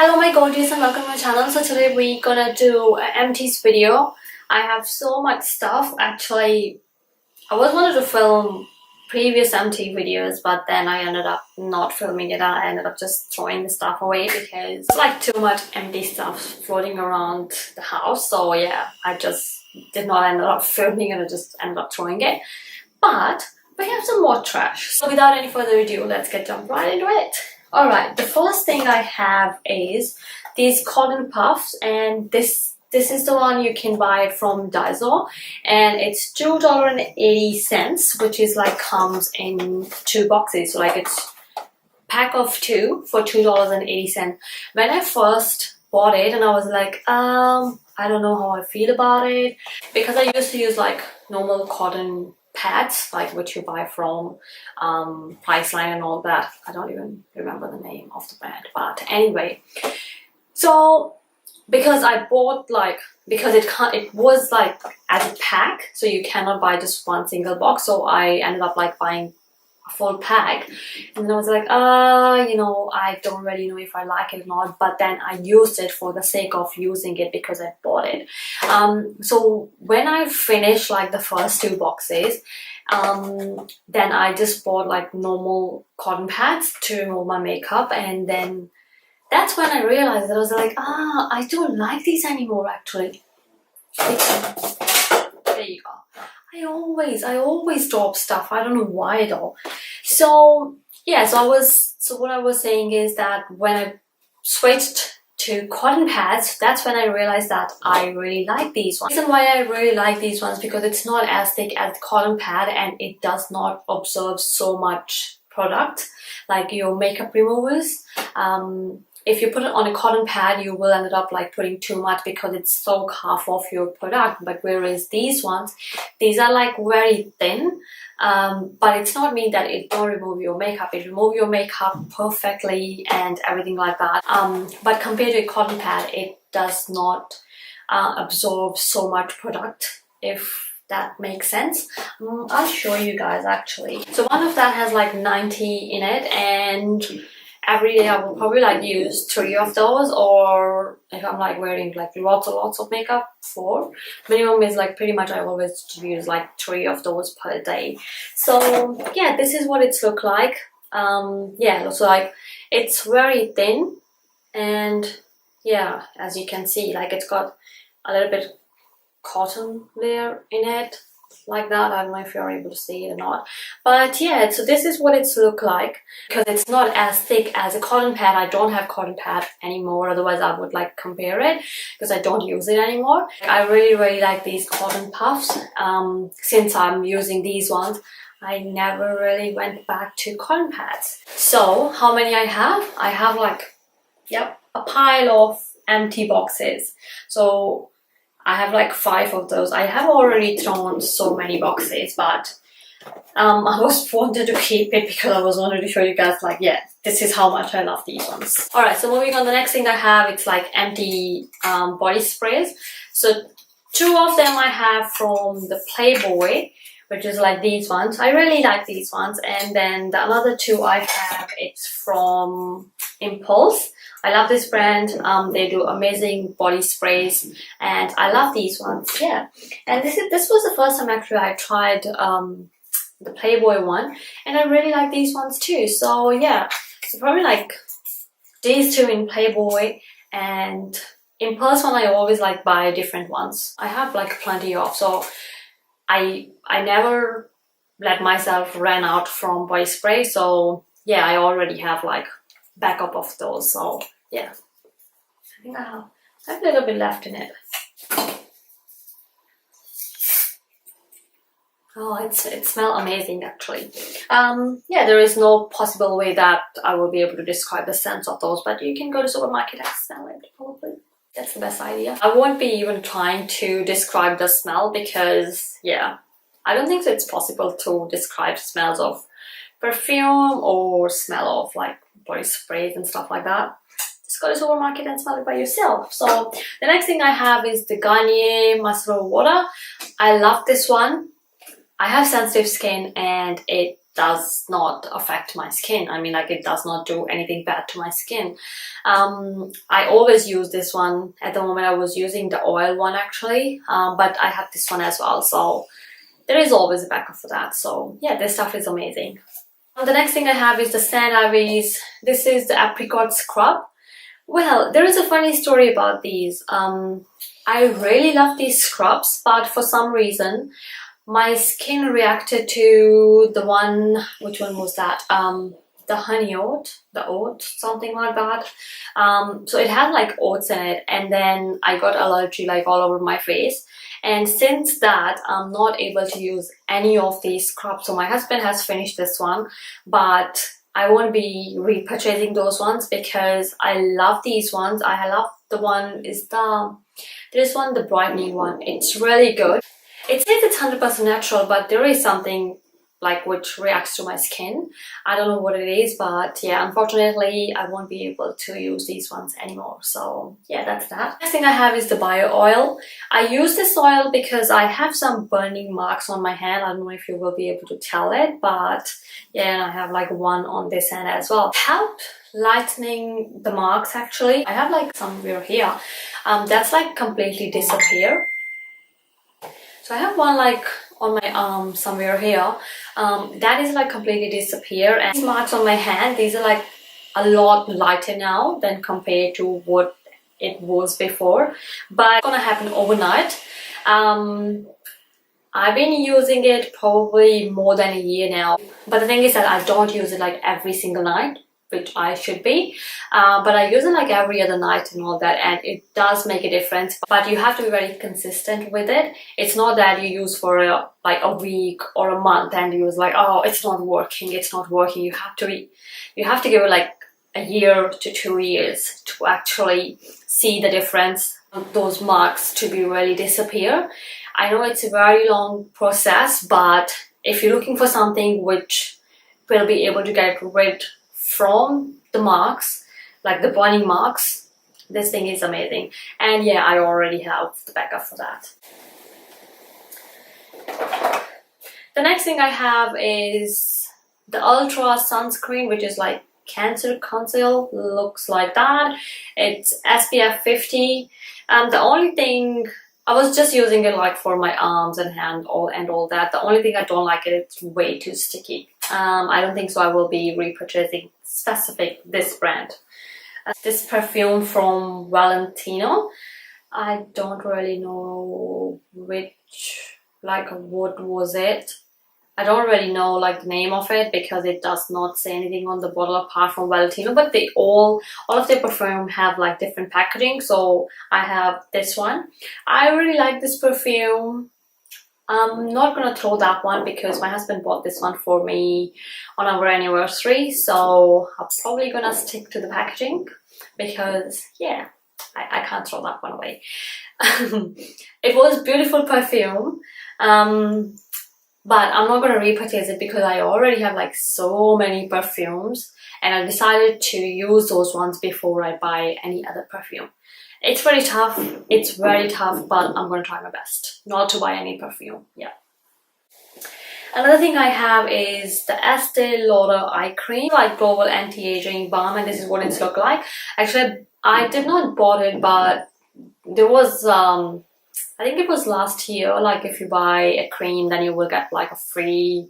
Hello my gorgeous and welcome to my channel. So today we're gonna do an empties video. I have so much stuff. Actually, I was wanted to film previous empty videos, but then I ended up not filming it. I ended up just throwing the stuff away because it's like too much empty stuff floating around the house. So yeah, I just did not end up filming and I just ended up throwing it. But we have some more trash. So without any further ado, let's jump right into it. Alright, the first thing I have is these cotton puffs, and this is the one you can buy it from Daiso, and it's $2.80, which is like comes in 2 boxes. So like it's pack of 2 for $2.80. When I first bought it and I was like, I don't know how I feel about it, because I used to use like normal cotton pads, like which you buy from Priceline and all that. I don't even remember the name of the brand, but anyway, so because I bought because it was like as a pack, so you cannot buy just one single box, so I ended up like buying a full pack, and then I was like, I don't really know if I like it or not, but then I used it for the sake of using it because I bought it. So when I finished like the first 2 boxes, then I just bought like normal cotton pads to remove my makeup, and then that's when I realized that I was like, I don't like these anymore actually. There you go. I always drop stuff. I don't know why though. So yeah, so what I was saying is that when I switched to cotton pads, that's when I realized that I really like these ones. The reason why I really like these ones because it's not as thick as cotton pad, and it does not absorb so much product like your makeup removers. If you put it on a cotton pad, you will end up like putting too much because it soaks half of your product. But whereas these ones, these are like very thin, but it's not mean that it don't remove your makeup. It remove your makeup perfectly and everything like that. But compared to a cotton pad, it does not absorb so much product, if that makes sense. I'll show you guys actually. So one of that has like 90 in it, and every day I will probably like use 3 of those, or if I'm like wearing like lots of makeup, 4. Minimum is like pretty much I always use like 3 of those per day. So yeah, this is what it's look like. Yeah, so like it's very thin, and yeah, as you can see, like it's got a little bit cotton there in it, like that. I don't know if you're able to see it or not, but yeah, so this is what it's look like because it's not as thick as a cotton pad. I don't have cotton pad anymore, otherwise I would like compare it because I don't use it anymore. I really like these cotton puffs. Since I'm using these ones, I never really went back to cotton pads. So how many I have like, yep, a pile of empty boxes. So I have like 5 of those. I have already thrown so many boxes, but I was wanted to keep it because I was wanted to show you guys like, yeah, this is how much I love these ones. Alright, so moving on, the next thing I have, it's like empty body sprays. So 2 of them I have from the Playboy, which is like these ones. I really like these ones. And then the another 2 I have, it's from Impulse. I love this brand. They do amazing body sprays, and I love these ones. Yeah, and this was the first time actually I tried the Playboy one, and I really like these ones too. So yeah, so probably like these 2 in Playboy, and Impulse one I always like buy different ones. I have like plenty of, so I never let myself run out from body spray. So yeah, I already have like backup of those. So yeah, I think I have a little bit left in it. Oh, it smells amazing actually. Yeah, there is no possible way that I will be able to describe the scent of those, but you can go to the supermarket and smell it probably. That's the best idea. I won't be even trying to describe the smell because yeah, I don't think it's possible to describe smells of perfume or smell of like body sprays and stuff like that. Just go to the supermarket and smell it by yourself. So the next thing I have is the Garnier Micellar Water. I love this one. I have sensitive skin and it does not affect my skin. I mean, like, it does not do anything bad to my skin. I always use this one. At the moment I was using the oil one actually, but I have this one as well, so there is always a backup for that. So yeah, this stuff is amazing. The next thing I have is the St. Ives. This is the apricot scrub. Well, there is a funny story about these. I really love these scrubs, but for some reason my skin reacted to the one, which one was that? The honey oat, something like that. So it had like oats in it, and then I got allergy like all over my face. And since that, I'm not able to use any of these scrubs. So my husband has finished this one, but I won't be repurchasing those ones because I love these ones. I love the one is this one, the brightening one. It's really good. It says it's 100% natural, but there is something like which reacts to my skin. I don't know what it is, but yeah, unfortunately I won't be able to use these ones anymore. So yeah, that's that. Next thing I have is the bio oil. I use this oil because I have some burning marks on my hand. I don't know if you will be able to tell it, but yeah, and I have like one on this hand as well. Help lightening the marks actually. I have like somewhere here. That's like completely disappear. So I have one like on my arm somewhere here. That is like completely disappear, and these marks on my hand, these are like a lot lighter now than compared to what it was before, but it's gonna happen overnight. I've been using it probably more than a year now, but the thing is that I don't use it like every single night, which I should be, but I use it like every other night and all that, and it does make a difference. But you have to be very consistent with it. It's not that you use for like a week or a month and you use like, oh, it's not working. You have to give it like a year to 2 years to actually see the difference, those marks to be really disappear. I know it's a very long process, but if you're looking for something which will be able to get rid from the marks, like the burning marks, this thing is amazing. And yeah, I already have the backup for that. The next thing I have is the Ultra sunscreen, which is like cancer conceal, looks like that. It's SPF 50. The only thing, I was just using it like for my arms and hand and all that. The only thing I don't like it, it's way too sticky. I don't think so I will be repurchasing this brand. This perfume from Valentino. I don't really know what was it. I don't really know like the name of it because it does not say anything on the bottle apart from Valentino, but they all of their perfume have like different packaging. So I have this one. I really like this perfume. I'm not gonna throw that one because my husband bought this one for me on our anniversary, so I'm probably gonna stick to the packaging because yeah, I can't throw that one away. It was beautiful perfume, but I'm not gonna repurchase it because I already have like so many perfumes, and I decided to use those ones before I buy any other perfume. It's very tough, but I'm going to try my best not to buy any perfume. Yeah. Another thing I have is the Estee Lauder eye cream, like global anti-aging balm, and this is what it's look like. Actually, I did not bought it, but there was I think it was last year, like if you buy a cream then you will get like a free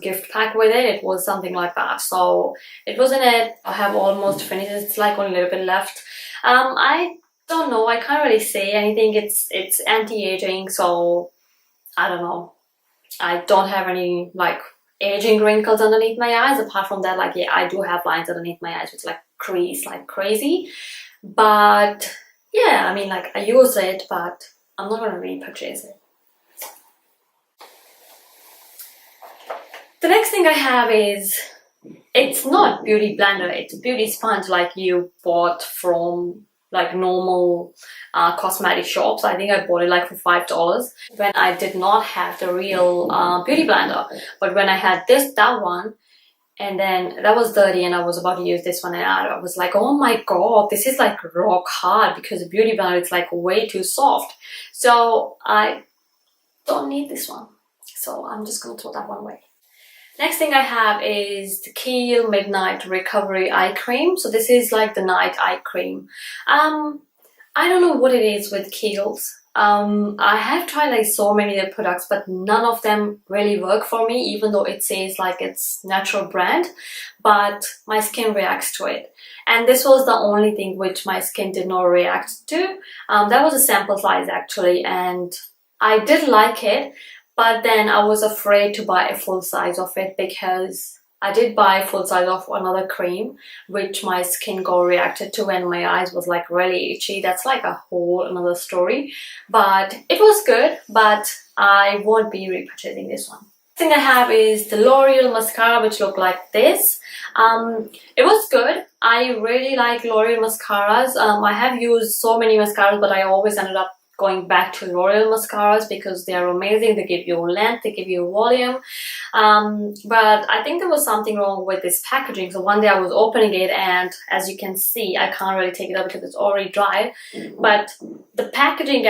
gift pack with it. It was something like that, so it was in it. I have almost finished it. It's like only a little bit left. I don't know, I can't really say anything. It's anti-aging, so I don't know. I don't have any like aging wrinkles underneath my eyes. Apart from that, like yeah, I do have lines underneath my eyes which like crease like crazy, but yeah, I mean like I use it, but I'm not gonna repurchase it. The next thing I have is, it's not beauty blender, it's beauty sponge like you bought from like normal cosmetic shops. I think I bought it like for $5 when I did not have the real beauty blender. But when I had that one, and then that was dirty and I was about to use this one, and I was like, oh my god, this is like rock hard because the beauty blender is like way too soft. So I don't need this one. So I'm just gonna throw that one away. Next thing I have is the Kiehl Midnight Recovery Eye Cream. So this is like the night eye cream. I don't know what it is with Kiehl's. I have tried like so many of the products, but none of them really work for me, even though it says like it's natural brand, but my skin reacts to it. And this was the only thing which my skin did not react to. That was a sample size actually, and I did like it, but then I was afraid to buy a full size of it because I did buy full size of another cream which my skin got reacted to and my eyes was like really itchy. That's like a whole another story, but it was good, but I won't be repurchasing this one. Thing I have is the L'Oreal mascara, which look like this. It was good. I really like L'Oreal mascaras. I have used so many mascaras, but I always ended up going back to L'Oreal mascaras because they are amazing. They give you length, they give you volume. But I think there was something wrong with this packaging. So one day I was opening it, and as you can see, I can't really take it out because it's already dry. But the packaging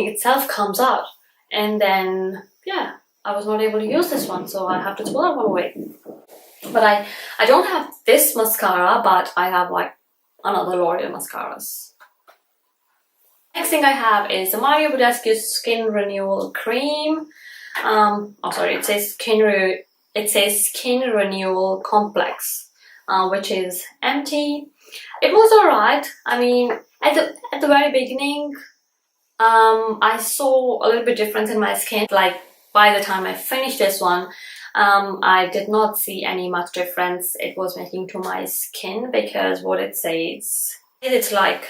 itself comes out, and then yeah, I was not able to use this one, so I have to throw that one away. But I don't have this mascara, but I have like another L'Oreal mascaras. Next thing I have is the Mario Badescu Skin Renewal Cream. It says Skin Renewal Complex, which is empty. It was alright. I mean, at the very beginning, I saw a little bit difference in my skin. Like by the time I finished this one, I did not see any much difference it was making to my skin, because what it says, it's like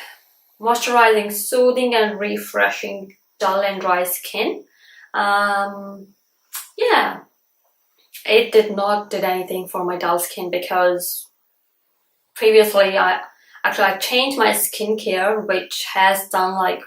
moisturizing, soothing and refreshing dull and dry skin. Yeah, it did not did anything for my dull skin, because previously I changed my skincare, which has done like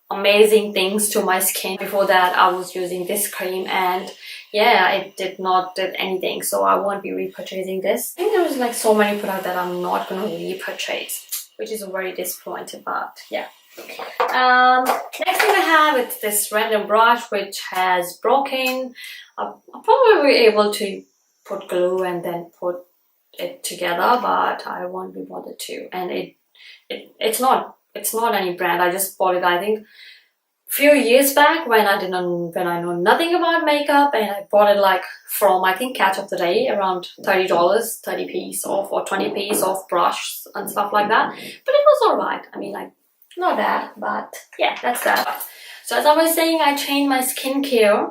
amazing things to my skin. Before that I was using this cream, and yeah, it did not did anything, so I won't be repurchasing this. I think there's like so many products that I'm not going to repurchase, which is very disappointing, but yeah. Next thing I have is this random brush which has broken. I'll probably be able to put glue and then put it together, but I won't be bothered to. And it's not any brand. I just bought it, I think, few years back when I know nothing about makeup, and I bought it like from, I think, Catch of the Day, around $30, 30 piece off or 20 piece off brush and stuff like that. But it was alright. I mean, like, not bad, but yeah, that's that. So as I was saying, I changed my skincare.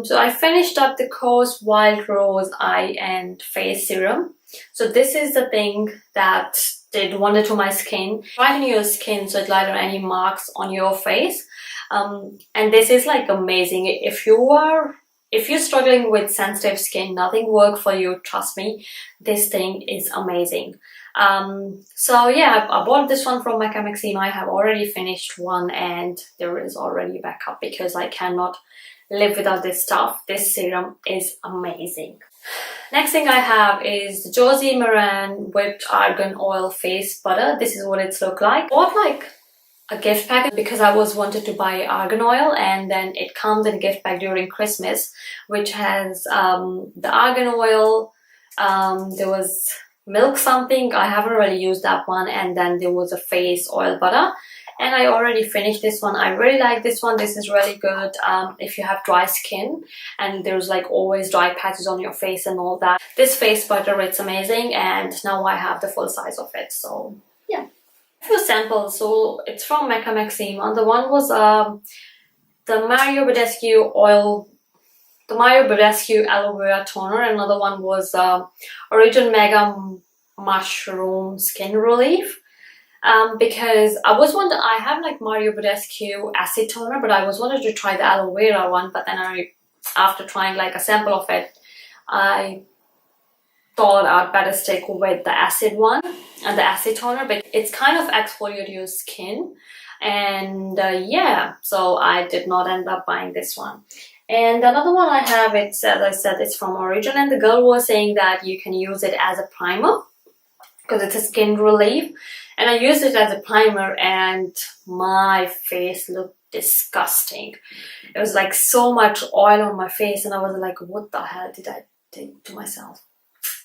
So I finished up the Coast Wild Rose Eye and Face Serum. So this is the thing that did wonder to my skin. Right in your skin, so it lighten any marks on your face. And this is like amazing. If you're struggling with sensitive skin, nothing works for you, trust me, this thing is amazing. So yeah, I bought this one from Maxim. I have already finished one, and there is already a backup because I cannot live without this stuff. This serum is amazing. Next thing I have is the Josie Maran Whipped Argan Oil Face Butter. This is what it's look like. I bought like a gift pack because I was wanted to buy argan oil, and then it comes in a gift pack during Christmas, which has the argan oil, there was milk something, I haven't really used that one, and then there was a face oil butter, and I already finished this one. I really like this one. This is really good if you have dry skin and there's like always dry patches on your face and all that. This face butter, it's amazing, and now I have the full size of it, so yeah. A few samples. So it's from Maxim, and the one was the Mario Badescu aloe vera toner. Another one was Origin Mega Mushroom Skin Relief. Because I have like Mario Badescu acid toner, but I was wanted to try the aloe vera one, but then after trying like a sample of it, I thought I'd better stick with the acid one and the acid toner, but it's kind of exfoliate your skin, and yeah, so I did not end up buying this one. And another one I have, as I said, it's from Origin, and the girl was saying that you can use it as a primer because it's a skin relief, and I used it as a primer and my face looked disgusting. It was like so much oil on my face, and I was like, what the hell did I do to myself?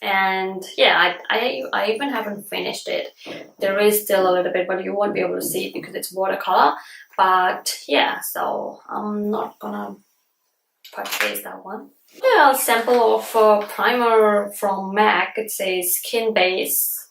And yeah, I even haven't finished it. There is still a little bit, but you won't be able to see it because it's watercolor. But yeah, so I'm not gonna purchase that one. Yeah, a sample of a primer from MAC. It says skin base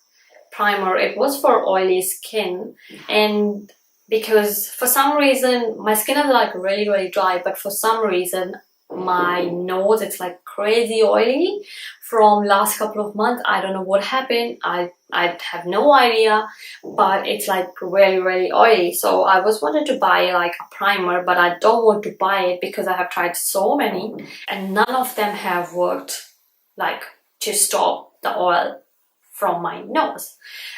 primer. It was for oily skin, and because for some reason my skin is like really dry, but for some reason my nose, it's like crazy oily from last couple of months. I don't know what happened. I have no idea, but it's like really oily. So I was wanted to buy like a primer, but I don't want to buy it because I have tried so many and none of them have worked like to stop the oil from my nose.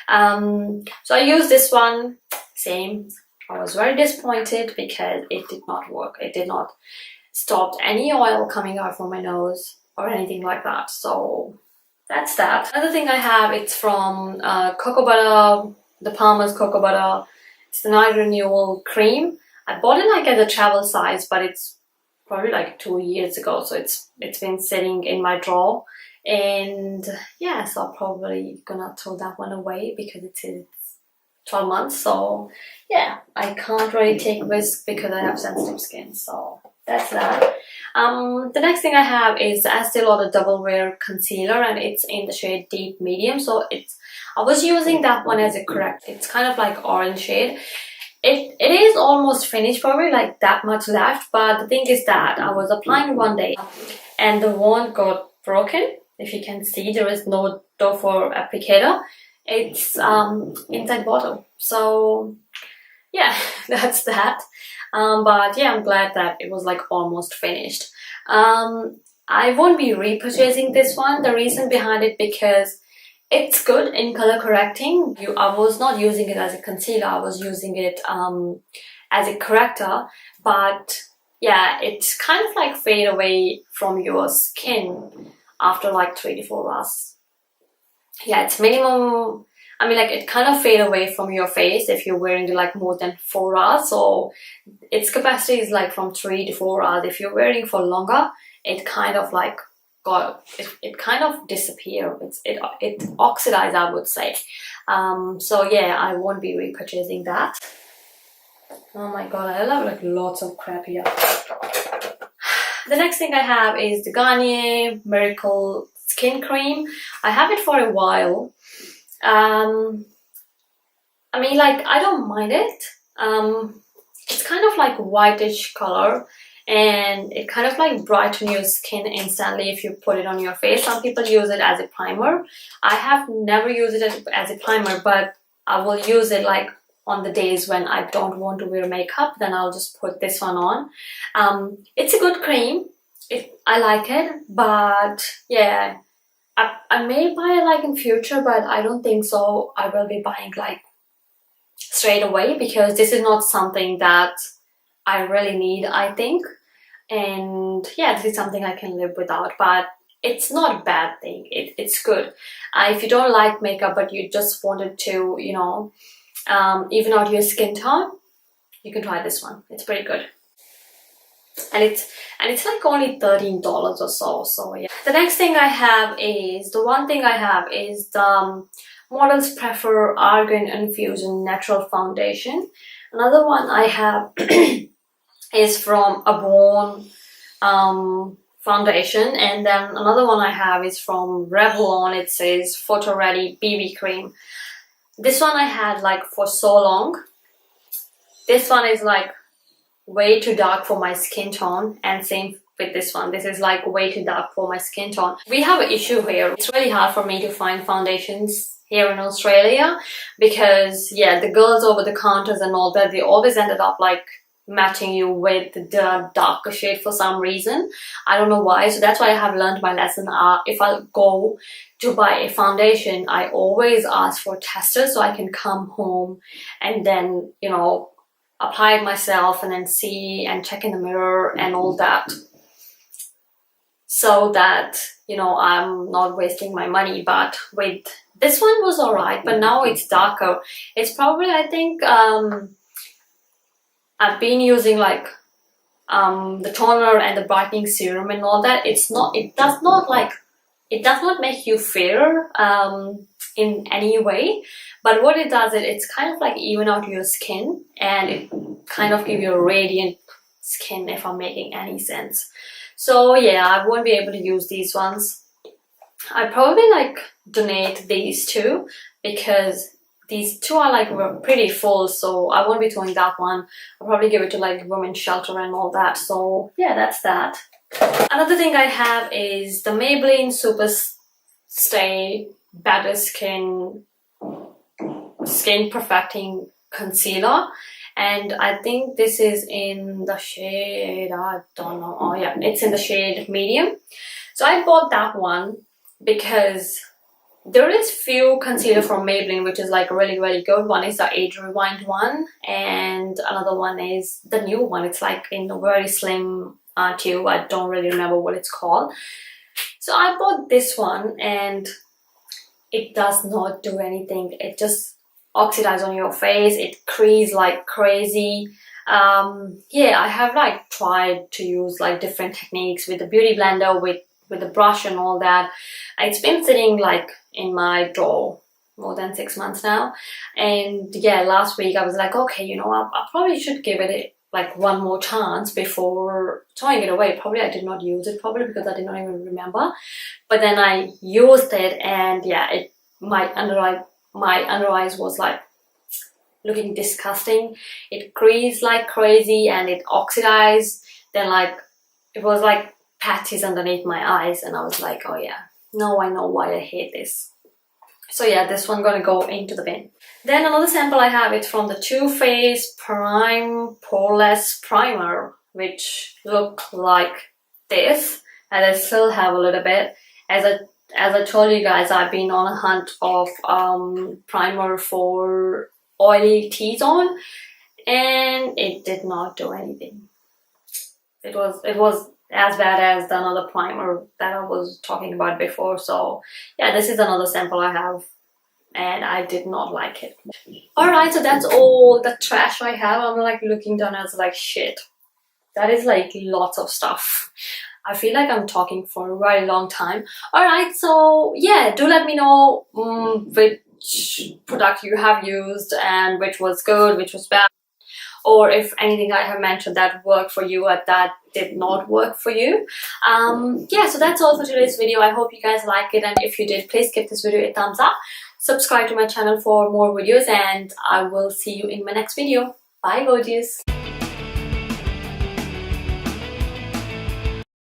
So I used this one, same. I was very disappointed because it did not work. It did not stop any oil coming out from my nose or anything like that. So that's that. Another thing I have, it's from Cocoa Butter, the Palmer's Cocoa Butter. It's the Night Renewal Cream. I bought it like as a travel size, but it's probably like 2 years ago. So it's been sitting in my drawer. And yeah, so I'm probably gonna throw that one away because it's 12 months. So yeah, I can't really take risk because I have sensitive skin. So that's that. The next thing I have is the Estee Lauder Double Wear Concealer, and it's in the shade Deep Medium. So I was using that one as a correct. It's kind of like orange shade. It is almost finished, probably like that much left. But the thing is that I was applying one day and the wand got broken. If you can see, there is no doe four applicator. It's inside bottle. So yeah, that's that. But yeah, I'm glad that it was like almost finished. I won't be repurchasing this one. The reason behind it, because it's good in color correcting. I was not using it as a concealer. I was using it as a corrector. But yeah, it's kind of like fade away from your skin after like 3 to 4 hours. Yeah, it's minimum. I mean, like it kind of fade away from your face if you're wearing it like more than 4 hours. So its capacity is like from 3 to 4 hours. If you're wearing for longer, it kind of like it kind of disappears. It oxidizes, I would say. So yeah, I won't be repurchasing that. Oh my god, I love like lots of crap here. The next thing I have is the Garnier Miracle Skin Cream. I have it for a while. I mean, like, I don't mind it. It's kind of like whitish color, and it kind of like brightens your skin instantly if you put it on your face. Some people use it as a primer. I have never used it as a primer, but I will use it like on the days when I don't want to wear makeup. Then I'll just put this one on. It's a good cream. I like it, but yeah, I may buy it like in future, but I don't think so. I will be buying like straight away because this is not something that I really need, I think. And yeah, this is something I can live without, but it's not a bad thing. It's good. If you don't like makeup but you just wanted to, you know, even out your skin tone, you can try this one. It's pretty good. And it's like only $13 or so. So yeah. The next thing I have is the Models Prefer Argan Infusion Natural Foundation. Another one I have is from Avon Foundation, and then another one I have is from Revlon. It says Photo Ready BB Cream. This one I had like for so long. This one is like way too dark for my skin tone, and same with this one. This is like way too dark for my skin tone. We have an issue here. It's really hard for me to find foundations here in Australia because yeah, the girls over the counters and all that, they always ended up like matching you with the darker shade for some reason. I don't know why. So that's why I have learned my lesson. If I go to buy a foundation, I always ask for testers so I can come home and then, you know, apply it myself and then see and check in the mirror and all that, so that, you know, I'm not wasting my money. But with this one was alright, but now it's darker. It's probably, I think, I've been using like the toner and the brightening serum and all that. It does not make you fairer in any way, but what it does is it's kind of like even out your skin, and it kind of give you a radiant skin, if I'm making any sense. So yeah, I won't be able to use these ones. I probably like donate these two, because these two are like pretty full, so I won't be throwing that one. I'll probably give it to like women's shelter and all that. So yeah, that's that. Another thing I have is the Maybelline Super Stay Better Skin Perfecting Concealer, and I think this is in the shade, I don't know, oh yeah, it's in the shade medium. So I bought that one because there is few concealer from Maybelline which is like really good. One is the Age Rewind one, and another one is the new one. It's like in a very slim tube. I don't really remember what it's called. So I bought this one, and it does not do anything. It just oxidizes on your face. It creases like crazy. Yeah, I have like tried to use like different techniques with the beauty blender, with the brush and all that. It's been sitting like in my drawer more than 6 months now, and yeah, last week I was like, okay, you know, I probably should give it like one more chance before throwing it away. Probably I did not use it, probably because I did not even remember, but then I used it, and yeah, my under eyes was like looking disgusting. It creased like crazy, and it oxidized. Then like it was like patches underneath my eyes, and I was like, oh yeah, now I know why I hate this. So yeah, this one gonna go into the bin. Then another sample I have, it's from the Too Faced Prime Poreless Primer, which look like this, and I still have a little bit. As I told you guys, I've been on a hunt of primer for oily T-zone, and it did not do anything. It was as bad as the another primer that I was talking about before. So yeah, this is another sample I have, and I did not like it. Alright, so that's all the trash I have. I'm like looking down as like shit. That is like lots of stuff. I feel like I'm talking for a very long time. Alright, so yeah, do let me know which product you have used and which was good, which was bad, or if anything I have mentioned that worked for you or that did not work for you. Yeah, so that's all for today's video. I hope you guys like it, and if you did, please give this video a thumbs up. Subscribe to my channel for more videos, and I will see you in my next video. Bye, gorgeous.